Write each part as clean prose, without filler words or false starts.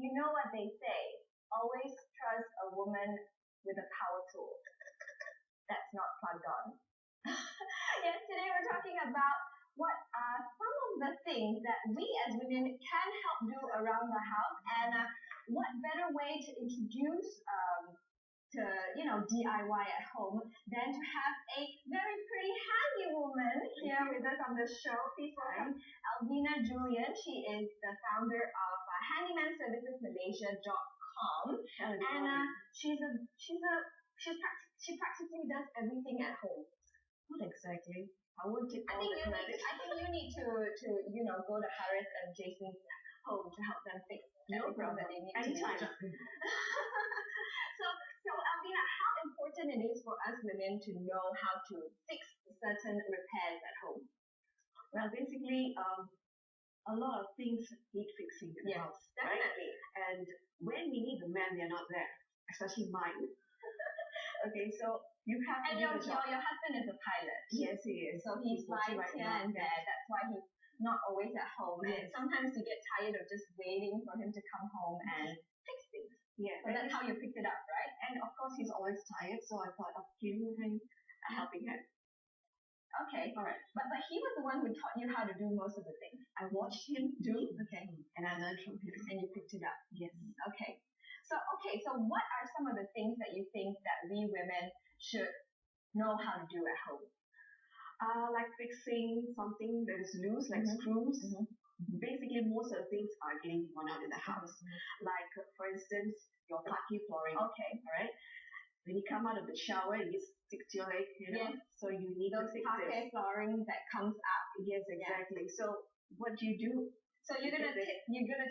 you know what they say, always trust a woman with a power tool that's not plugged on. Yes, today we're talking about what are some of the things that we as women can help do around the house, and what better way to introduce to DIY at home than to have a very pretty handy woman here with us on the show. Please welcome Alvina Julian. She is the founder of handymanservicesmalaysia.com, and she practically does everything at home. Not exactly. I won't take all the credit. I think you need to go to Harris and Jason's home to help them fix everything that they need Anytime. to do. So Alvina, how important it is for us women to know how to fix certain repairs at home? Well, basically, a lot of things need fixing in the house. Definitely. Right? And when we need the man, they're not there, especially mine. Okay, so you have to do the job. Your husband is a pilot. Yes, he is. So he flies here and there. That's why he's not always at home. Yes. And sometimes you get tired of just waiting for him to come home and fix things. Yeah. So that's how you picked it up, right? And of course, he's always tired, so I thought of giving him a helping hand. Okay. All right. But he was the one who taught you how to do most of the things. I watched him do. Okay. And I learned from him. And you picked it up. Yes. Okay. So what are some of the things that you think that we women should know how to do at home? Like fixing something that is loose, like screws. Basically, most of the things are getting worn out in the house. Like, for instance, your parquet flooring. Okay. All right. When you come out of the shower, it sticks to your leg, Yes. So you need those to fix parquet flooring that comes up. Yes, exactly. Yeah. So what do you do? So you're gonna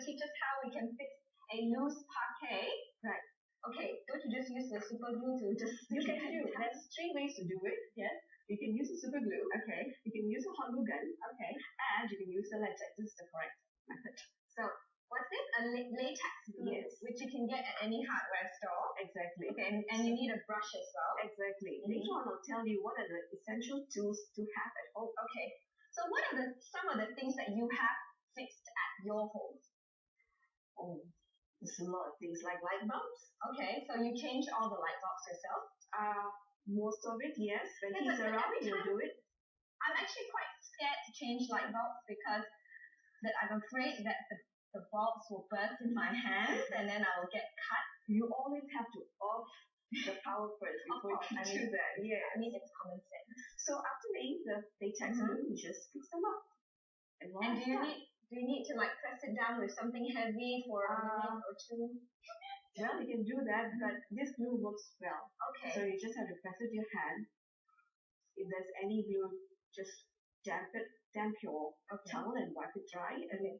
teach us how we can fix a loose parquet. Right. Okay. Don't you just use the super glue to just you can do. There's 3 ways to do it. Yes. You can use the super glue. Okay. You can use a hot glue gun. Okay. And you can use the latex. This is the correct method. So what's this? A latex glue. Yes. Which you can get at any hardware store. Exactly. Okay. And you need a brush as well. Exactly. Later on, I'll tell you what are the essential tools to have at home. Okay. So what are some of the things that you have fixed at your home? Oh, there's a lot of things like light bulbs. Okay. So you change all the light bulbs yourself? Most of it, yes. When he's around, you'll do it. I'm actually quite scared to change light bulbs because I'm afraid that the bulbs will burst in my hands and then I will get cut. You always have to off the power first before you do that. Yeah. I mean, it's common sense. So after laying the latex glue, you just fix them up. And do you need to like press it down with something heavy for a minute or two? Well, you can do that, but this glue works well. Okay. So you just have to press it with your hand. If there's any glue, just damp your towel and wipe it dry, and then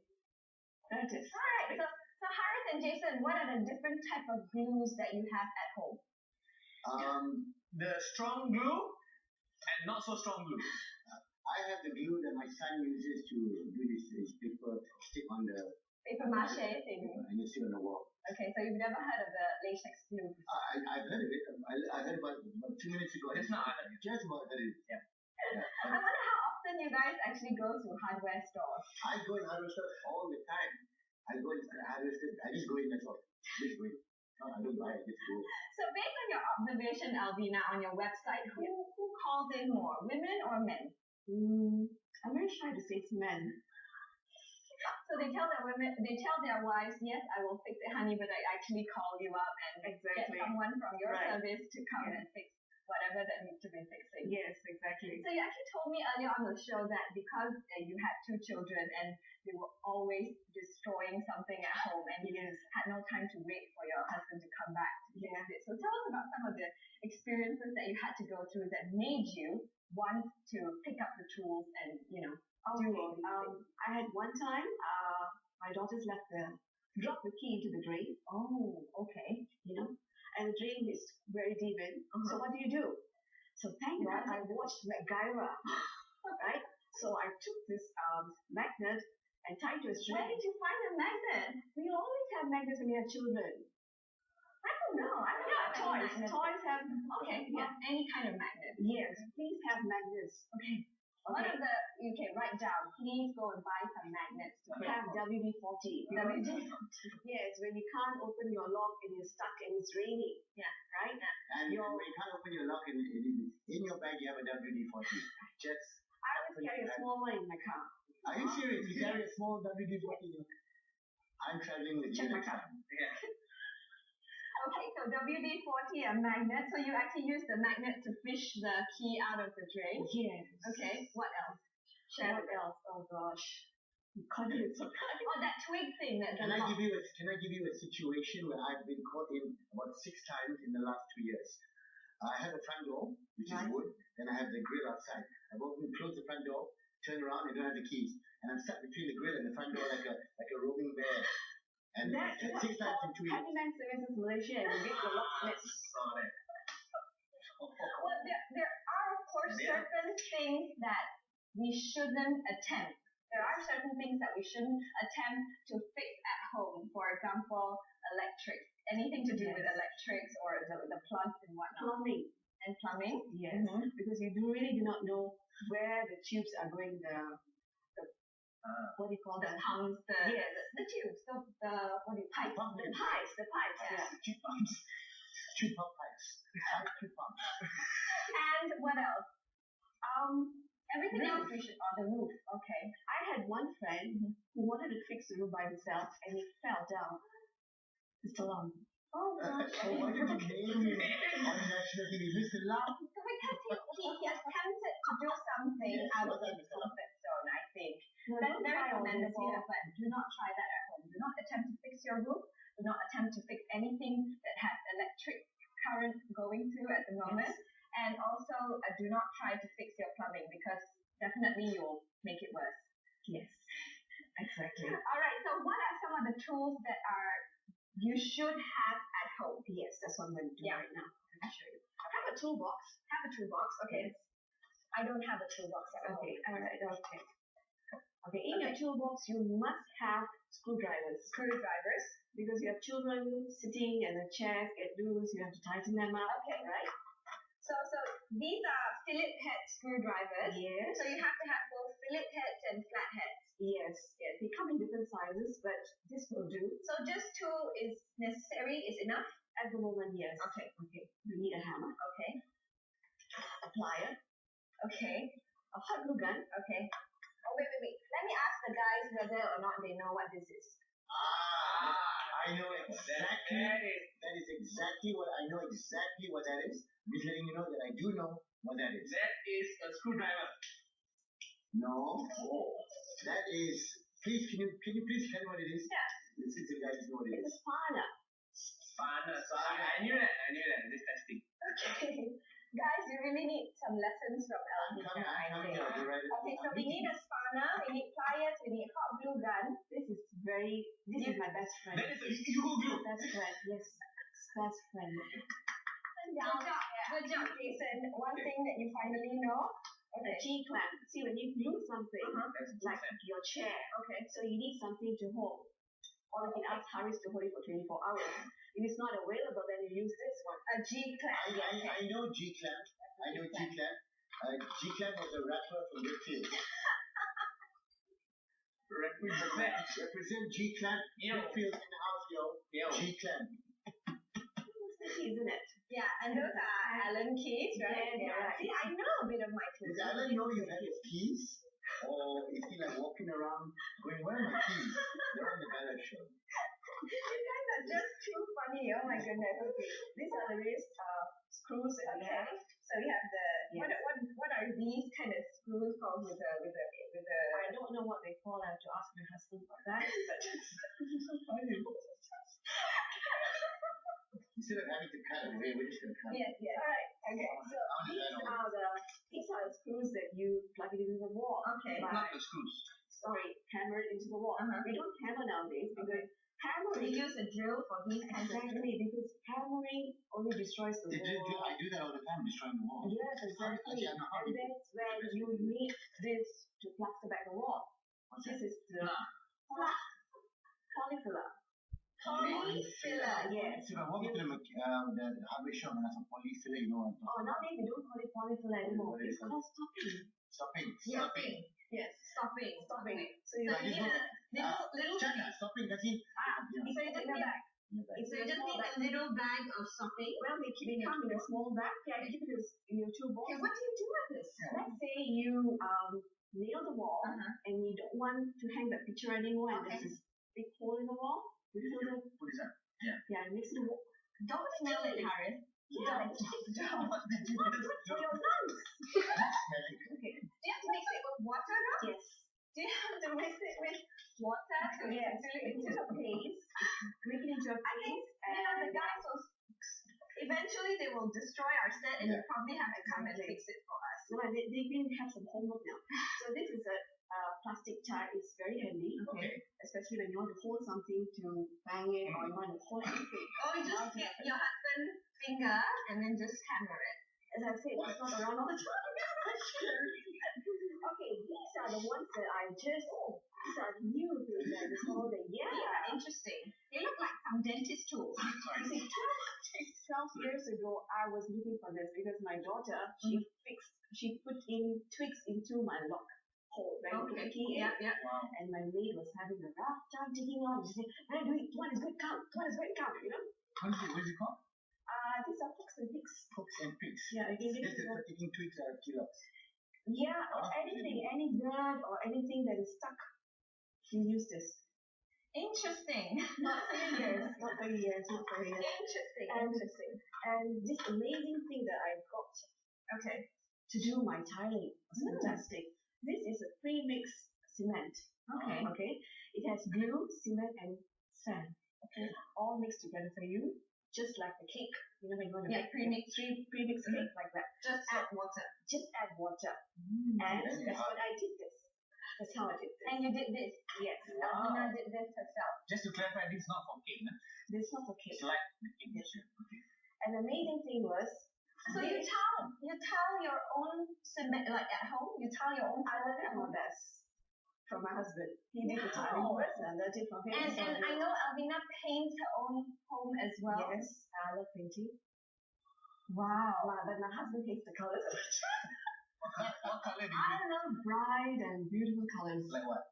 that is. All right. So Harris and Jason, what are the different type of glues that you have at home? The strong glue and not so strong glue. I have the glue that my son uses to do this paper stick on the paper mache thing. And you see on the wall. Okay, so you've never heard of the latex glue before? I've heard of it. I heard about 2 minutes ago. Just about heard it. Yeah. I wonder how often you guys actually go to hardware stores. I go in hardware stores all the time. I go in hardware stores. I just go in, that's all. Just go in. No, I don't buy it. Just go. So based on your observation, Alvina, on your website, who calls in more, women or men? I'm very shy to say it's men. So they tell their wives, yes, I will fix it, honey, but I actually call you up and get someone from your service to come and fix whatever that needs to be fixing. Yes, exactly. So you actually told me earlier on the show that because you had 2 children and you were always destroying something at home and you had no time to wait for your husband to come back to fix it. So tell us about some of the experiences that you had to go through that made you want to pick up the tools and, do all these things. I had one time, my daughters dropped the key into the drain. Oh, okay. And the drain is very deep in. So what do? So thank God I watched MacGyver, right? So I took this magnet and tied to a string. Where did you find a magnet? We always have magnets when we have children. I don't know. Toys have. Okay, any kind of magnet. Yes, please have magnets. Okay. One of the, you can write down, please go and buy some magnets to put Have at home. WD-40. Yes, when you can't open your lock and you're stuck and it's raining. Yeah. Right? And when you can't open your lock in your bag, you have a WD-40. Just. I always carry a small one in my car. Are you serious? You carry a small WD-40? I'm traveling with you next time. Yeah. Okay, so WD-40 and magnet. So you actually use the magnet to fish the key out of the drain. Yes. Okay, what else? What else? Oh gosh. Confidence. Oh, that twig thing that Can I give you a situation where I've been caught in about 6 times in the last 2 years? I have a front door, which is wood, then I have the grill outside. I've opened, closed the front door, turn around, and don't have the keys. And I'm stuck between the grill and the front door like a roaming bear. And That's 6 what times in 2 years. Handyman Services Malaysia and get the locksmith. Saw that. Well, there are, of course, Yeah. certain things that we shouldn't attempt. There are certain things that we shouldn't attempt to fix at home. For example, electrics. Anything to do with electrics or the plugs and whatnot. Plumbing. And plumbing. Yes. Because you really do not know where the tubes are going, what do you call The that? pumps, Yes. the tubes, the what do you pipes? The pipes. Yeah. Tube pumps. Tube pump pipes. Tube pumps. And what else? Everything else we should. The roof. Okay. I had one friend who wanted to fix the roof by himself and he fell down. Mr. Long. Oh gosh. Why did you name him on national TV? Mr. Lam? Because he attempted to do something out of his comfort zone, I think. No, That's don't very try all this, commendable, yeah. but do not try that at home. Do not attempt to fix your roof. Do not attempt to fix anything that has electric current going through at the moment. And also, do not try to fix your plumbing because definitely you'll make it worse. Yes. Exactly. All right, so what are some of the tools that you should have at home? Yes, that's what I'm going to do right now. I'll show you. Have a toolbox. Have a toolbox. Okay. I don't have a toolbox at home. Okay, alright, okay. Okay, in your toolbox, you must have screwdrivers. Screwdrivers. Because you have children sitting and the chairs get loose, you have to tighten them up. Okay. Right? So these are fillet head screwdrivers. Yes. So you have to have both fillet heads and flat heads. Yes. They come in different sizes, but this will do. So just 2 is necessary, is enough? At the moment, yes. Okay. You need a hammer, Okay. a plier, Okay. a hot glue gun. Okay. Oh, wait. Let me ask the guys whether or not they know what this is. I know exactly. That is exactly what I know. Exactly what that is. I'm just letting you know that I do know what that is. That is a screwdriver. No. That is. Please, can you please tell me what it is? Yeah. Since you guys know what it It's a is. spanner. Spanner. So I knew that. Just testing. Okay. Guys, you really need some lessons from Alvina, I think. Okay, so we need a spanner, we need pliers, we need hot glue gun. This is my best friend. That is a Eagle glue. Best friend, yes. Best friend. Good job, Jason. One thing that you finally know. The G-clamp. See, when you glue something, That's like your chair, Okay. so you need something to hold. Or you can ask Haris to hold it for 24 hours. If it's not available, then you use this one. A G-clamp. I know G-clamp. G-clamp was a rapper from Whitfield. Represent G-clamp. Yo. Whitfield in the house, yo. G-clamp. Isn't it? Yeah, and those are Allen keys, right? Yeah, right. See, I know a bit of my tools. Does Alan know you have his keys? Or is he like walking around going, where are my keys? They're on the ballet show. You guys are just too funny. Oh my goodness. Okay. These are the various screws that we have. So we have the what are these kind of screws called with the I don't know what they call. I have to ask my husband about that. But Instead of having to cut away, we're just going to cut. Yes. All right. Okay. So these are the screws that you plug it into the wall. Okay. Not the screws. Hammer it into the wall. We don't hammer nowadays because we hammering use a drill for these kinds of screws. exactly because hammering only destroys the wall. I do that all the time, destroying the wall. Yes, exactly. Actually, I know how And that's when you need this to plaster back the wall. This is the polyfiller. Polyfiller. Yes. So if I walk into the hardware shop and I have a polyfiller, you know what I'm talking Oh, nowadays we don't call it polyfiller anymore. It's called stopping. Stopping. Stopping. Yes. Stopping. Stopping. So So you you need a little Chana, stopping kasi. So you just need a little bag of stopping. Well, they keep it come in a small bag. Yeah, you keep it in your two balls. Okay, what do you do with this? Let's say you nail the wall and you don't want to hang that picture anymore and Okay. there's this big hole in the wall. You fill the Put this on. next to the wall. Don't smell it, Harris. Yeah, Don't. What did you just for your lungs. smelling? Okay. Do you have to mix it with water now? Yes. Do you have to mix it with water to Yes. fill it Into into a paste. Make it into a I think paste. the guys will eventually they will destroy our set and you probably have to come and fix it for us. So they even have some homework now. So this is a plastic tie. It's very handy. Okay. Especially when you want to hold something to bang it or you want to hold anything. Or you just get your husband's finger and then just hammer it. As I said, it's not around all the time. Okay, these are the ones that I just, these are new things that is called the, These are interesting. They look like some dentist tools. You see, 12 years ago, I was looking for this because my daughter, she put in twigs into my lock hole, right? Put the key in. Yeah. Wow. And my maid was having a rough time digging on. She said, "When I do it, one is good count, one is great count, you know?" What is it called? These are hooks and picks. Hooks and picks. Yeah, you can get This is for taking twigs out of kilos. Yeah, or anything, any dirt or anything that is stuck, you use this. Interesting. Not for years, not for years, not for years. Interesting. And this amazing thing that I got, to do my tiling was fantastic. This is a pre-mix cement. Okay. It has glue, cement, and sand. Okay. All mixed together for you, just like the cake. You know when you want to make pre-mix cake like that. Just add water. Just add water. And that's what I did this. That's how I did this. And you did this. Yes. Alvina did this herself. Just to clarify, this is not for cake. This is not for cake. It's like making this. Okay. And the amazing thing was, So you tile your own cement, like at home, you tile your own I tiles learned at all home. this from my husband. He did the Wow. tiling for us and I did for him. And I know Alvina paints her own home as well. Yes, I love painting. Wow. But my husband hates the colors. What color do you I love bright and beautiful colors. like? What?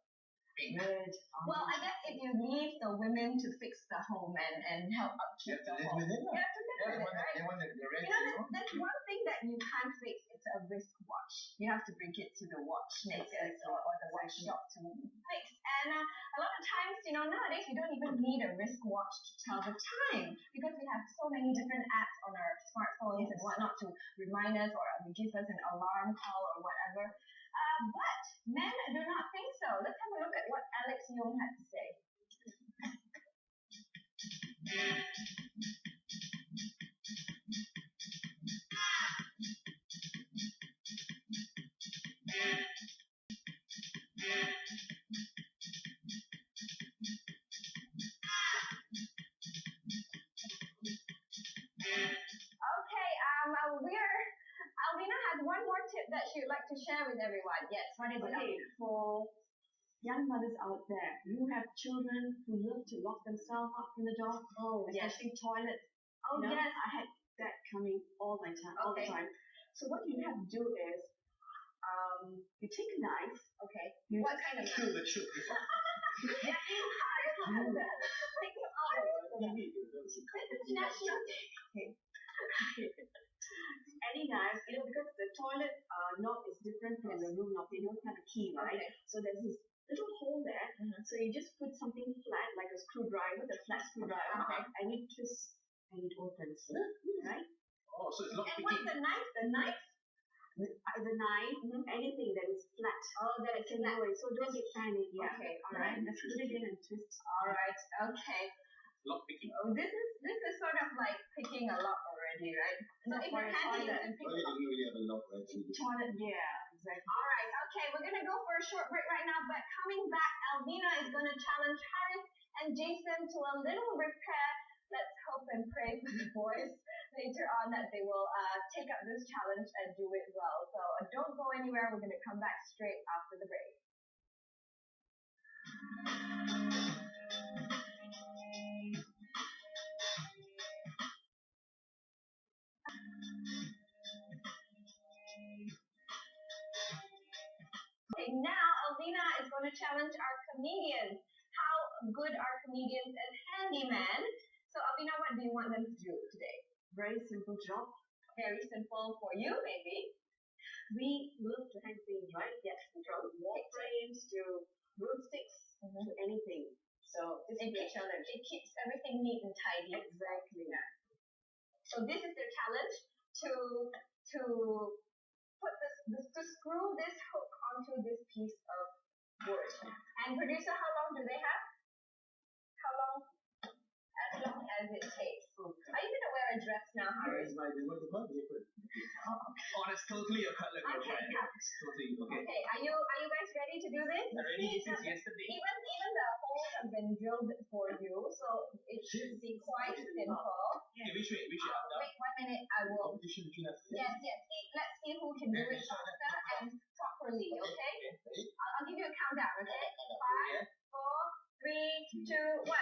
Pink. Red. Well, I guess if you leave the women to fix the home and help You upkeep have to the live home, with it. you have to live with it, right? They want the red. You know, there's one thing that you can't fix. It's a wristwatch. You have to bring it to the watchmakers or the watch shop to fix. And a lot of times, nowadays we don't even need a wristwatch to tell the time because we have so many different apps on our smartphones and whatnot to remind us or give us an alarm call or whatever. But men do not think so. Let's have a look at what Alex Young had to say. Okay, Alvina has one more tip that she would like to share with everyone. Yes, what is it? Okay, for young mothers out there, you have children who love to lock themselves up in the dark, especially toilet. Oh, You know, yes. I had that coming all the time. Okay. So what you have to do is, you take a knife. Okay. You What kind of Kill the truth. Yeah, international. Any knife, because the toilet knob is different from the room knob. They don't have a key, right? Okay. So there's this little hole there. So you just put something flat, like a screwdriver, the flat screwdriver, and you twist and it opens, right? Oh, so it's lock And what's picking. the knife? The knife? The knife, anything that is flat. Oh, that is Can flat. go in. So don't get panicked. Yeah. Okay, all Right. right. Let's put it in and twist. All right. Okay. Lock picking. Oh, this is sort of like picking a lock already, right? So if For you're a handy, you toilet. can pick Well, a they lock. didn't really have a lock, right? So you- Toilet. Yeah. Exactly. All right. Okay, we're gonna go for a short break right now, but coming back, Alvina is gonna challenge Harris and Jason to a little repair. Let's hope and pray for the boys later on that they will take up this challenge and do it well. So don't go anywhere. We're gonna come back straight after the break. want to challenge our comedians. How good are comedians and handyman? So, Alvina, what do you want them to do today? Very simple job. Very simple for you, maybe. We love to hang things, right? Yes. From wall frames to broomsticks to anything. So this is a challenge. It keeps everything neat and tidy. Exactly. Yeah. So this is their challenge to put to screw this hook onto this piece of wood. And producer, how long do they have? How long? As long as it takes. Okay. Are you gonna wear a dress now, Harry? Where's my what do you call it? Oh, that's totally a color. Okay, yeah. It's totally okay. Okay, are you guys ready to do this? I already did this yesterday. Even the holes have been drilled for you, so it should be quite simple. Okay, which way? Which way? Up, down? Wait 1 minute, I will. Competition between us. Yes. Let's see who can do it faster and properly, okay? I'll give you a countdown, okay? 5, 4, 3, 2, 1.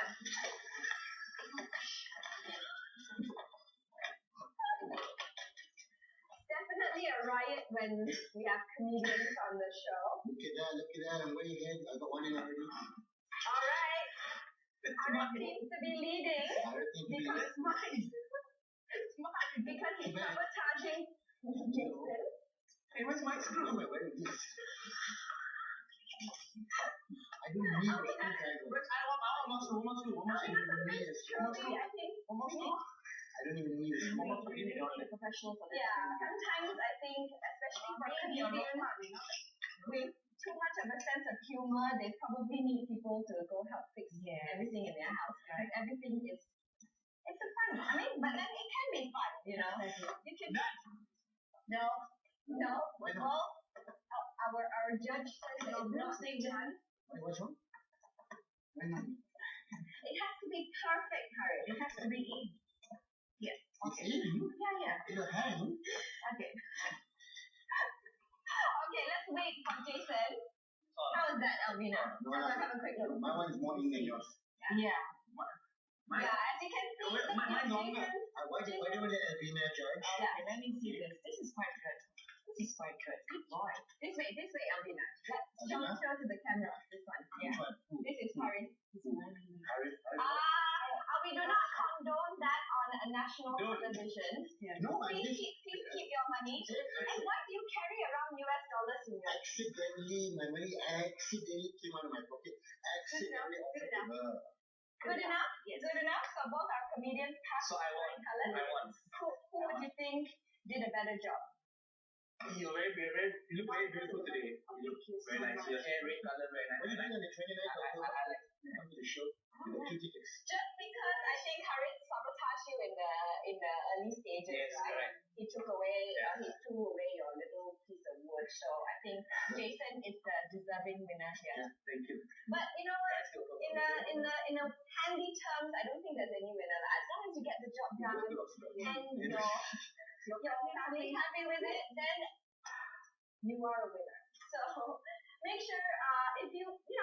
Definitely a riot when we have comedians on the show. Look at that, I'm way ahead. I got one in already. All right. Harry seems to be leading because It's mine. It's mine. because he's sabotaging Jason. Hey, where's my screw? Where is this? I don't need a Alvina, screwdriver. I want more screw. One more screw. Alvina, surely, I think. One more screw. I don't even need a We screwdriver. really need a professional for this. Yeah, sometimes I think, especially for comedians with too much of a sense of humor, they probably need people to go help fix everything in their house. Because everything is, it's a fun. I mean, but then it can be fun, you know. You can. No. Why not? Well, our judge says that it's not fun. What's wrong? Why not? It has to be perfect, Harry. It has to be easy. Yes. It's in. Yeah. In your hand. Okay. Okay, let's wait for Jason. How is that, Alvina? No, Have a quick look. my one is more in than yours. Yeah. Mine. Yeah, as you can see, Mine's longer. Why do you want to Alvina judge? Yeah, let me see this. This is quite good. Good boy. This way, Alvina. Let's show to the camera. This one. Yeah. Which one? Who? This is Harry. Harry? We do not condone that on a national television. No, I Please just keep your money. And why do you carry around US dollars in your accidentally, my money accidentally came out of my pocket. Accidentally offered to her. Good enough? Yes. Good enough? So both our comedians have So I won. colors. I won. Who would you think did a better job? You look very beautiful today. You look very nice. Your hair, red color, very nice. What are you doing on the 29th of October? I like. Come to the show. You got 2 tickets. Just because I think Harry sabotaged you in the early stages, Yes, right? correct. He threw away your little piece of wood. So I think Jason is the deserving winner here. Yeah, thank you. But you know what? In a handy terms, I don't think there's any winner. As long as you get the job done and you're happy with it, then you are a winner. So make sure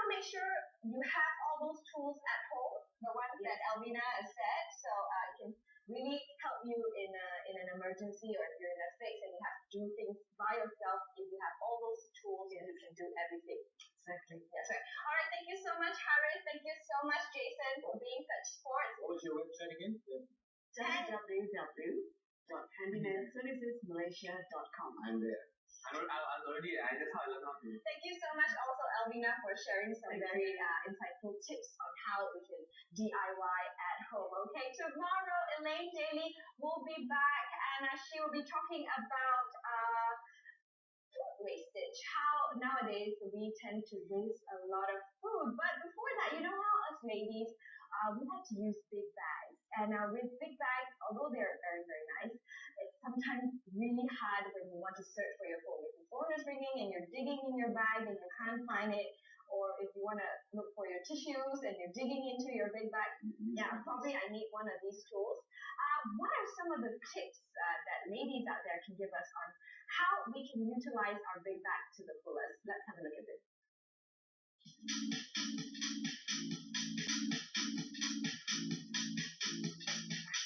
make sure you have all those tools at home, the ones that Alvina has said, so it can really help you in an emergency, or if you're in a space and you have to do things by yourself. If you have all those tools, you can do everything. Exactly. That's right. All right, thank you so much, Harris. Thank you so much, Jason, for being such sports. What was your website again? www.handymanservicesmalaysia.com. I'm there. I was already. That's how I learned how to. Thank you so much also, Alvina, for sharing some very insightful tips on how we can DIY at home. Okay, tomorrow, Elaine Daly will be back, and she will be talking about food wastage. How nowadays we tend to waste a lot of food. But before that, you know how us ladies, we have to use big bags. And with big bags, although they're very, very nice, it's sometimes really hard when you want to search for your phone. If your phone is ringing and you're digging in your bag and you can't find it, or if you want to look for your tissues and you're digging into your big bag, probably I need one of these tools. What are some of the tips that ladies out there can give us on how we can utilize our big bag to the fullest? Let's have a look at this.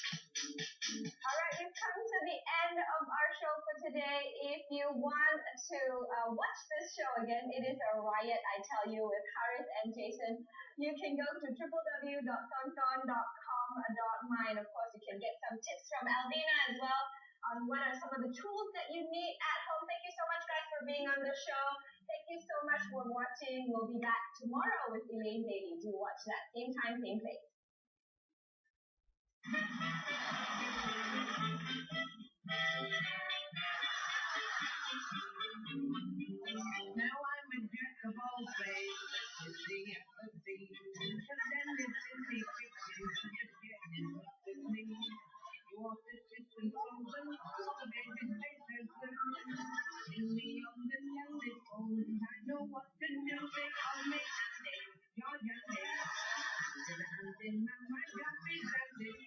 All right, we've come to the end of our show for today. If you want to watch this show again, it is a riot, I tell you, with Harith and Jason. You can go to www.tonton.com.my, and of course you can get some tips from Alvina as well on what are some of the tools that you need at home. Thank you so much, guys, for being on the show. Thank you so much for watching. We'll be back tomorrow with Elaine Daly. Do watch that. Same time, same place. Now I'm a jack of all trades. It's the empathy. But then it's in the fiction. Just getting up with me. You want the system frozen? The baby faces in me on the telephone. I know what to do. They call me Andy. You're Yandy. With a hand in my mind, got me Dandy.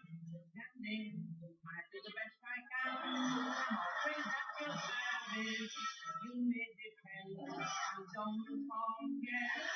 Dandy. I do the best I can. I'm always at your service. You may depend. And don't forget.